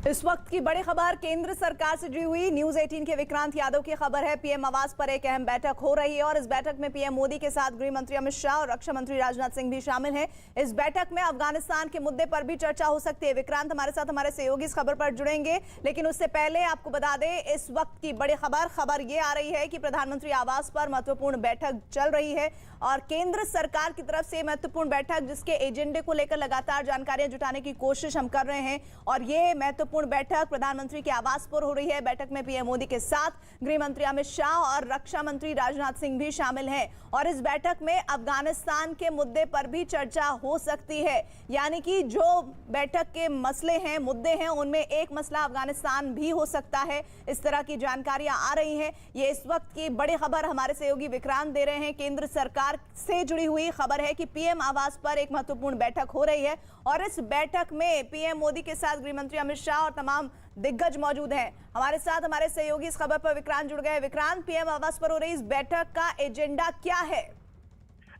इस वक्त की बड़ी खबर केंद्र सरकार से जुड़ी हुई न्यूज 18 के विक्रांत यादव की खबर है। पीएम आवास पर एक अहम बैठक हो रही है और इस बैठक में पीएम मोदी के साथ गृह मंत्री अमित शाह और रक्षा मंत्री राजनाथ सिंह भी शामिल हैं। इस बैठक में अफगानिस्तान के मुद्दे पर भी चर्चा हो सकती है। विक्रांत हमारे साथ हमारे सहयोगी इस खबर पर जुड़ेंगे, लेकिन उससे पहले आपको बता दें इस वक्त की बड़ी खबर ये आ रही है कि प्रधानमंत्री आवास पर महत्वपूर्ण बैठक चल रही है और केंद्र सरकार की तरफ से महत्वपूर्ण बैठक जिसके एजेंडे को लेकर लगातार जानकारियां जुटाने की कोशिश हम कर रहे हैं और ये महत्वपूर्ण बैठक प्रधानमंत्री के आवास पर हो रही है। बैठक में पीएम मोदी के साथ गृह मंत्री अमित शाह और रक्षा मंत्री राजनाथ सिंह भी शामिल हैं और इस बैठक में अफगानिस्तान के मुद्दे पर भी चर्चा हो सकती है। यानी कि जो बैठक के मसले हैं, मुद्दे हैं, उनमें एक मसला अफगानिस्तान भी हो सकता है। इस तरह की जानकारियां आ रही हैं। ये इस वक्त की बड़ी खबर हमारे सहयोगी विक्रांत दे रहे हैं। केंद्र सरकार से जुड़ी हुई खबर है कि पीएम आवास पर एक महत्वपूर्ण बैठक हो रही है और इस बैठक में पीएम मोदी के साथ गृह मंत्री अमित शाह और तमाम दिग्गज मौजूद हैं। हमारे साथ हमारे सहयोगी इस खबर पर विक्रांत जुड़ गए। विक्रांत, पीएम आवास पर हो रही इस बैठक का एजेंडा क्या है?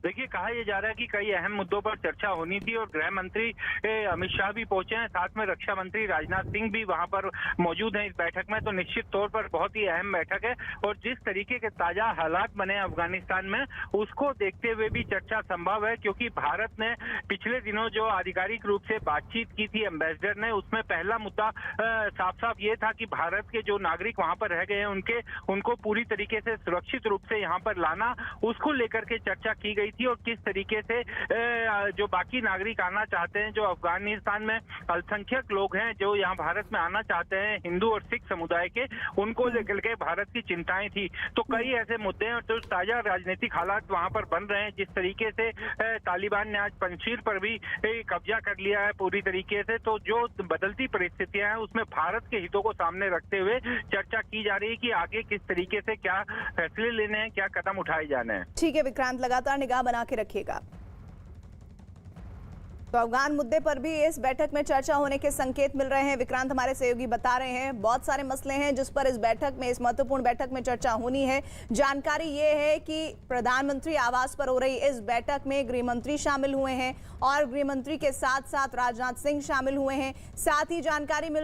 देखिए, कहा यह जा रहा है कि कई अहम मुद्दों पर चर्चा होनी थी और गृह मंत्री अमित शाह भी पहुंचे हैं, साथ में रक्षा मंत्री राजनाथ सिंह भी वहां पर मौजूद हैं इस बैठक में। तो निश्चित तौर पर बहुत ही अहम बैठक है और जिस तरीके के ताजा हालात बने अफगानिस्तान में उसको देखते हुए भी चर्चा संभव है, क्योंकि भारत ने पिछले दिनों जो आधिकारिक रूप से बातचीत की थी एम्बेसडर ने, उसमें पहला मुद्दा साफ साफ ये था कि भारत के जो नागरिक वहां पर रह गए हैं उनको पूरी तरीके से सुरक्षित रूप से यहाँ पर लाना, उसको लेकर के चर्चा की गई थी और किस तरीके से जो बाकी नागरिक आना चाहते हैं, जो अफगानिस्तान में अल्पसंख्यक लोग हैं जो यहाँ भारत में आना चाहते हैं, हिंदू और सिख समुदाय के, उनको लेकर के भारत की चिंताएं थी। तो कई ऐसे मुद्दे हैं जो ताजा राजनीतिक हालात वहां पर बन रहे हैं। जिस तरीके से तालिबान ने आज पंजशीर पर भी कब्जा कर लिया है पूरी तरीके से, तो जो बदलती परिस्थितियां हैं उसमें भारत के हितों को सामने रखते हुए चर्चा की जा रही है कि आगे किस तरीके से क्या फैसले लेने हैं, क्या कदम उठाए जाने हैं। ठीक है विक्रांत, लगातार निगाह बना के रखिएगा। तो अफगान मुद्दे पर भी इस बैठक में चर्चा होने के संकेत मिल रहे हैं। विक्रांत हमारे सहयोगी बता रहे हैं बहुत सारे मसले हैं जिस पर इस बैठक में, इस महत्वपूर्ण बैठक में चर्चा होनी है। जानकारी ये है कि प्रधानमंत्री आवास पर हो रही इस बैठक में गृह मंत्री शामिल हुए हैं और गृह मंत्री के साथ साथ राजनाथ सिंह शामिल हुए हैं। साथ ही जानकारी मिल